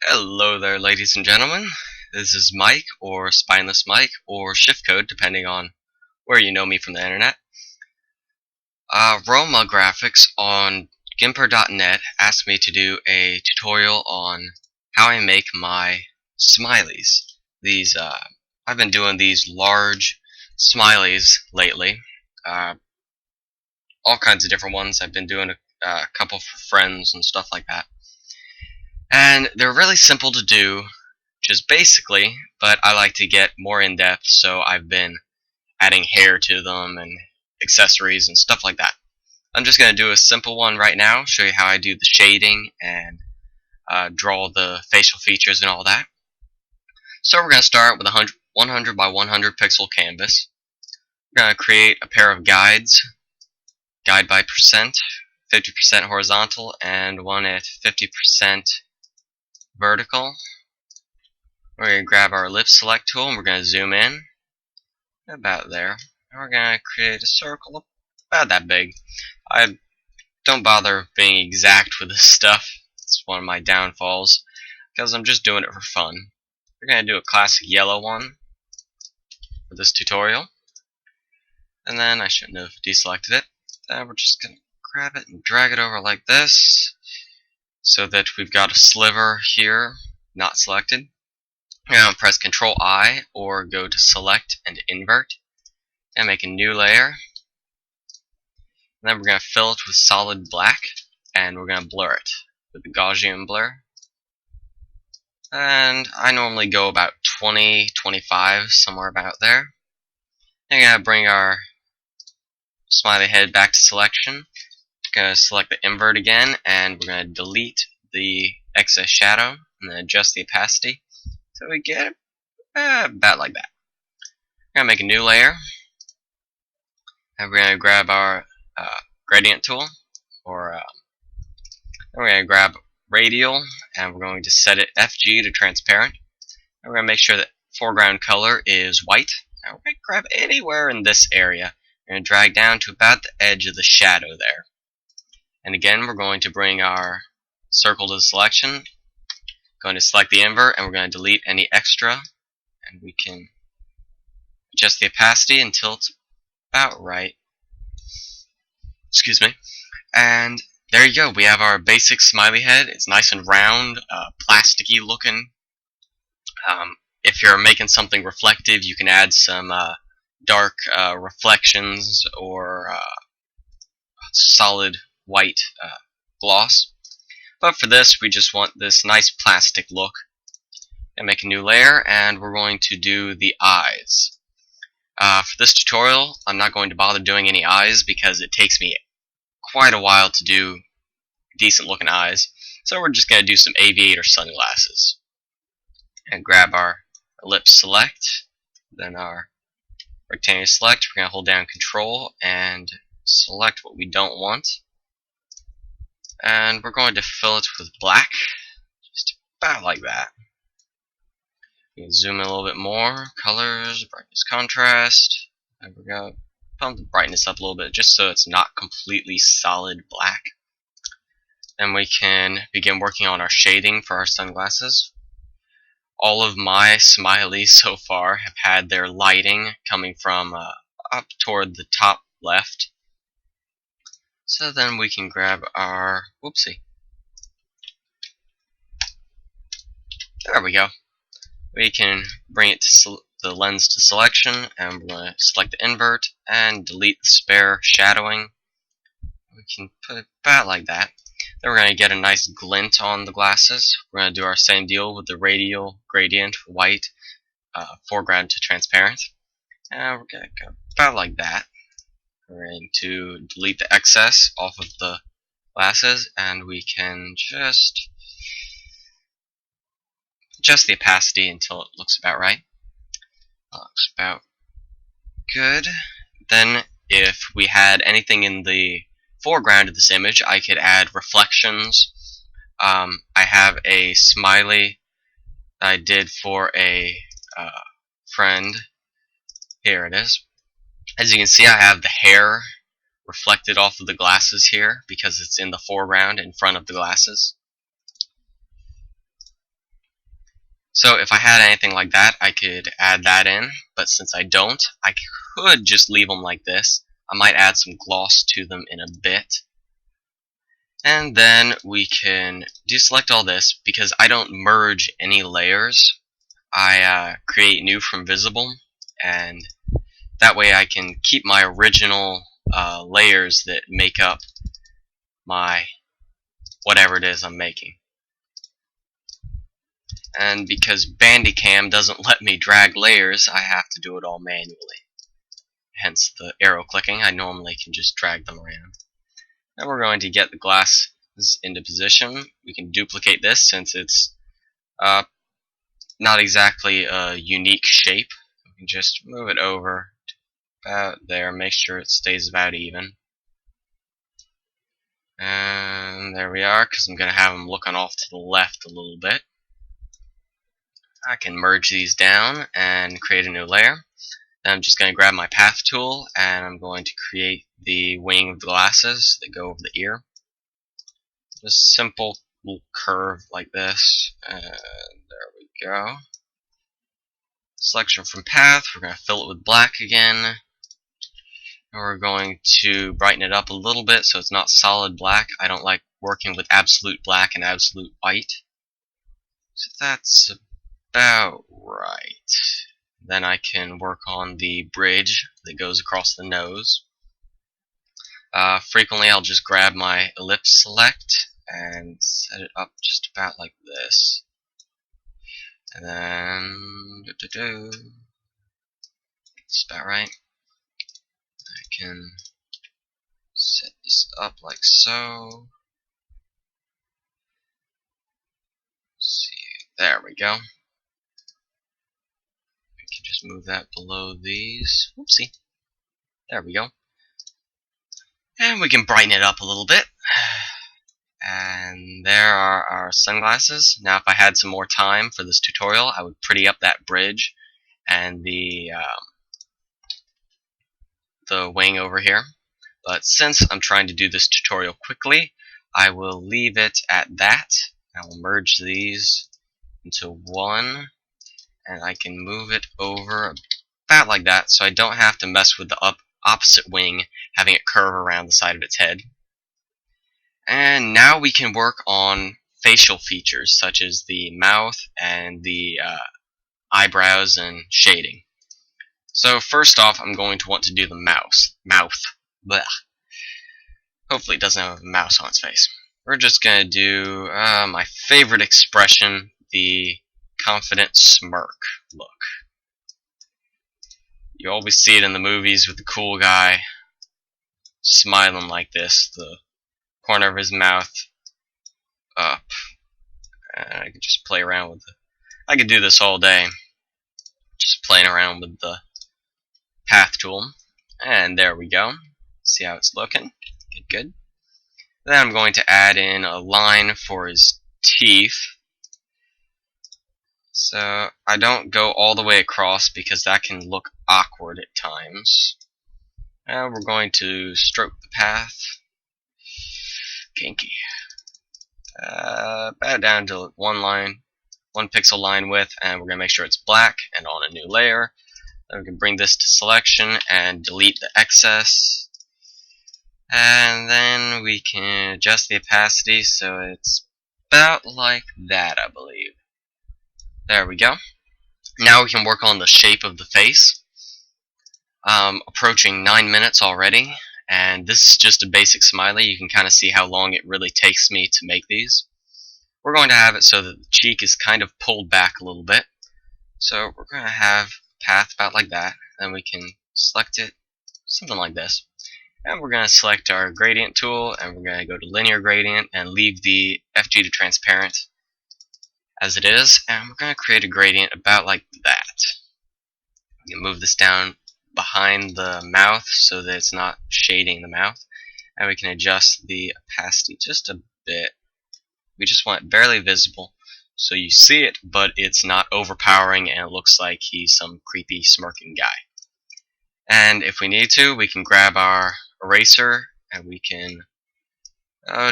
Hello there, ladies and gentlemen. This is Mike, or Spineless Mike, or Shiftcode, depending on where you know me from the internet. Roma Graphics on GIMP 2.8 asked me to do a tutorial on how I make my smileys. I've been doing these large smileys lately. Uh, all kinds of different ones. I've been doing a couple for friends and stuff like that. And they're really simple to do, just basically, but I like to get more in depth, so I've been adding hair to them and accessories and stuff like that. I'm just going to do a simple one right now, show you how I do the shading and draw the facial features and all that. So we're going to start with a 100 by 100 pixel canvas. We're going to create a pair of guides, guide by percent, 50% horizontal, and one at 50% vertical. We're going to grab our ellipse select tool and we're going to zoom in about there. And we're going to create a circle about that big. I don't bother being exact with this stuff. It's one of my downfalls because I'm just doing it for fun. We're going to do a classic yellow one for this tutorial. And then I shouldn't have deselected it. Then we're just going to grab it and drag it over like this so that we've got a sliver here not selected. Now press Ctrl I or go to Select and Invert and make a new layer. And then we're going to fill it with solid black and we're going to blur it with the Gaussian blur. And I normally go about 20, 25, somewhere about there. And we're going to bring our smiley head back to selection. We're going to select the invert again and we're going to delete the excess shadow and then adjust the opacity. So we get about like that. We're going to make a new layer. And we're going to grab our gradient tool. Then we're going to grab radial. And we're going to set it FG to transparent. And we're going to make sure that foreground color is white. And we're going to grab anywhere in this area. We're going to drag down to about the edge of the shadow there. And again, we're going to bring our circle to selection. Going to select the invert and we're going to delete any extra, and we can adjust the opacity until it's about right. Excuse me. And there you go, we have our basic smiley head. It's nice and round, plasticky looking. If you're making something reflective, you can add some dark reflections or solid white gloss. But for this, we just want this nice plastic look. And make a new layer, and we're going to do the eyes. For this tutorial, I'm not going to bother doing any eyes because it takes me quite a while to do decent looking eyes. So we're just going to do some aviator sunglasses. And grab our ellipse select, then our rectangular select. We're going to hold down Control and select what we don't want. And we're going to fill it with black, just about like that. We can zoom in a little bit more, colors, brightness, contrast. There we go. Pump the brightness up a little bit just so it's not completely solid black. Then we can begin working on our shading for our sunglasses. All of my smileys so far have had their lighting coming from up toward the top left. So then we can grab our, whoopsie. There we go. We can bring it to the lens to selection, and we're going to select the invert and delete the spare shadowing. We can put it about like that. Then we're going to get a nice glint on the glasses. We're going to do our same deal with the radial gradient, white, foreground to transparent. And we're going to go about like that. We're going to delete the excess off of the glasses, and we can just adjust the opacity until it looks about right. Looks about good. Then if we had anything in the foreground of this image, I could add reflections. I have a smiley that I did for a friend. Here it is. As you can see, I have the hair reflected off of the glasses here because it's in the foreground in front of the glasses. So if I had anything like that, I could add that in, but since I don't, I could just leave them like this. I might add some gloss to them in a bit. And then we can deselect all this because I don't merge any layers. I create new from visible, and that way I can keep my original layers that make up my whatever it is I'm making. And because Bandicam doesn't let me drag layers, I have to do it all manually. Hence the arrow clicking. I normally can just drag them around. Now we're going to get the glasses into position. We can duplicate this since it's not exactly a unique shape. We can just move it over about there, make sure it stays about even. And there we are, because I'm going to have them looking off to the left a little bit. I can merge these down and create a new layer. Then I'm just going to grab my path tool and I'm going to create the wing of the glasses that go over the ear. Just simple little curve like this, and there we go. Selection from path, we're going to fill it with black again. And we're going to brighten it up a little bit so it's not solid black. I don't like working with absolute black and absolute white. So that's about right. Then I can work on the bridge that goes across the nose. Frequently I'll just grab my ellipse select and set it up just about like this. And then it's about right. I can set this up like so. Let's see, there we go. We can just move that below these. Whoopsie. There we go. And we can brighten it up a little bit. And there are our sunglasses. Now if I had some more time for this tutorial, I would pretty up that bridge and the wing over here. But since I'm trying to do this tutorial quickly, I will leave it at that. I will merge these into one, and I can move it over about like that so I don't have to mess with the opposite wing, having it curve around the side of its head. And now we can work on facial features such as the mouth and the eyebrows and shading. So first off, I'm going to want to do the mouth. Blech. Hopefully it doesn't have a mouse on its face. We're just going to do my favorite expression, the confident smirk look. You always see it in the movies with the cool guy smiling like this, the corner of his mouth up. And I could just play around with it. I could do this all day, just playing around with the path tool. And there we go. See how it's looking? Good. Then I'm going to add in a line for his teeth. So I don't go all the way across because that can look awkward at times. And we're going to stroke the path. Kinky. About down to one pixel line width, and we're going to make sure it's black and on a new layer. Then we can bring this to selection and delete the excess. And then we can adjust the opacity so it's about like that, I believe. There we go. Now we can work on the shape of the face. Approaching 9 minutes already, and this is just a basic smiley. You can kind of see how long it really takes me to make these. We're going to have it so that the cheek is kind of pulled back a little bit. So we're going to have a path about like that. Then we can select it, something like this. And we're going to select our gradient tool, and we're going to go to linear gradient and leave the FG to transparent as it is, and we're going to create a gradient about like that. We can move this down behind the mouth so that it's not shading the mouth, and we can adjust the opacity just a bit. We just want it barely visible so you see it, but it's not overpowering and it looks like he's some creepy smirking guy. And if we need to, we can grab our eraser and we can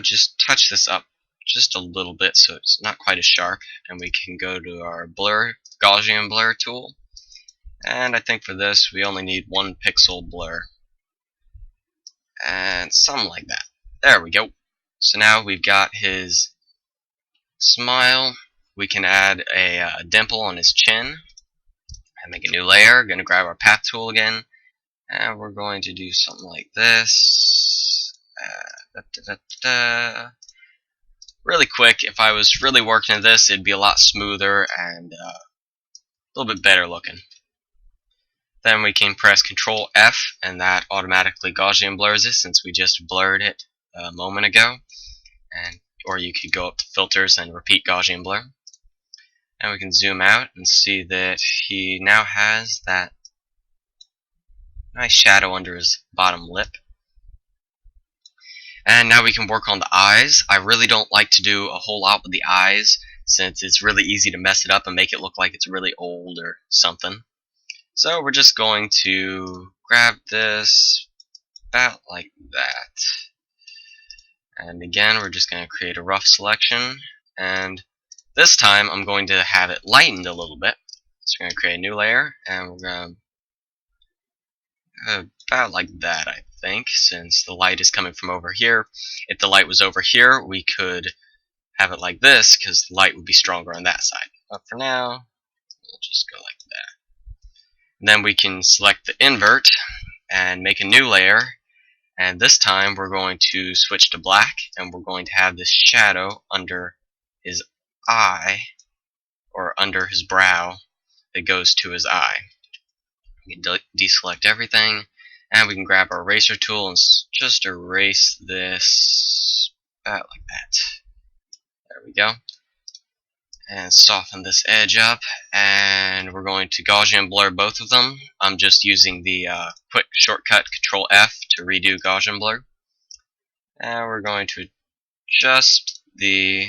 just touch this up just a little bit so it's not quite as sharp, and we can go to our blur, Gaussian blur tool, and I think for this we only need 1 pixel blur, and something like that. There we go. So now we've got his smile. We can add a dimple on his chin and make a new layer. Going to grab our path tool again, and we're going to do something like this. Really quick. If I was really working at this, it'd be a lot smoother and a little bit better looking. Then we can press Control F, and that automatically Gaussian blurs it since we just blurred it a moment ago. Or you could go up to Filters and repeat Gaussian blur. And we can zoom out and see that he now has that nice shadow under his bottom lip. And now we can work on the eyes. I really don't like to do a whole lot with the eyes since it's really easy to mess it up and make it look like it's really old or something. So we're just going to grab this about like that. And again, we're just going to create a rough selection. And this time I'm going to have it lightened a little bit. So we're going to create a new layer, and we're going to about like that, I think, since the light is coming from over here. If the light was over here, we could have it like this because the light would be stronger on that side. But for now, we'll just go like that. And then we can select the invert and make a new layer. And this time we're going to switch to black, and we're going to have this shadow under his eye, or under his brow, that goes to his eye. We can deselect everything, and we can grab our eraser tool and just erase this about like that. There we go. And soften this edge up, and we're going to Gaussian blur both of them. I'm just using the quick shortcut Control F to redo Gaussian blur. And we're going to adjust the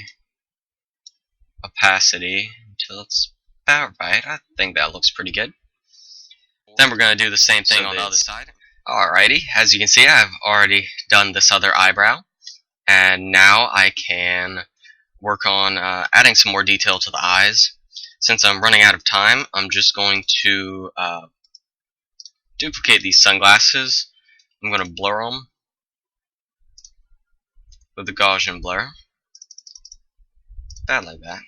opacity until it's about right. I think that looks pretty good. Then we're going to do the same thing on the other side. Alrighty, as you can see, I've already done this other eyebrow, and now I can work on adding some more detail to the eyes. Since I'm running out of time, I'm just going to duplicate these sunglasses. I'm going to blur them with the Gaussian blur, about like that.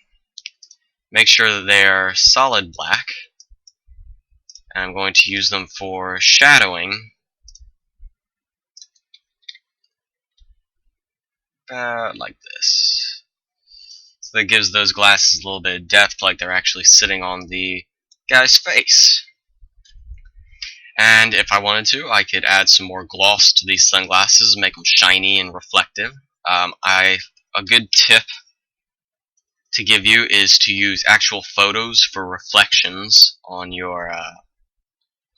Make sure that they are solid black, and I'm going to use them for shadowing, about like this. So that gives those glasses a little bit of depth, like they're actually sitting on the guy's face. And if I wanted to, I could add some more gloss to these sunglasses, make them shiny and reflective. A good tip to give you is to use actual photos for reflections on your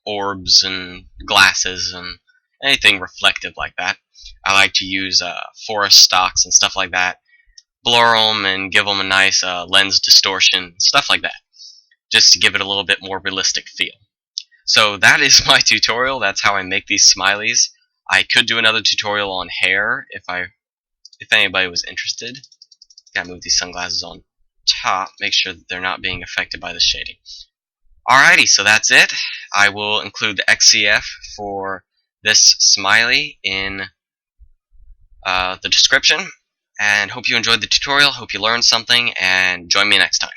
orbs and glasses and anything reflective like that. I like to use forest stocks and stuff like that, blur them and give them a nice lens distortion, stuff like that, just to give it a little bit more realistic feel. So that is my tutorial. That's how I make these smileys. I could do another tutorial on hair if anybody was interested. Gotta move these sunglasses on top, make sure that they're not being affected by the shading. Alrighty, so that's it. I will include the XCF for this smiley in the description, and hope you enjoyed the tutorial, hope you learned something, and join me next time.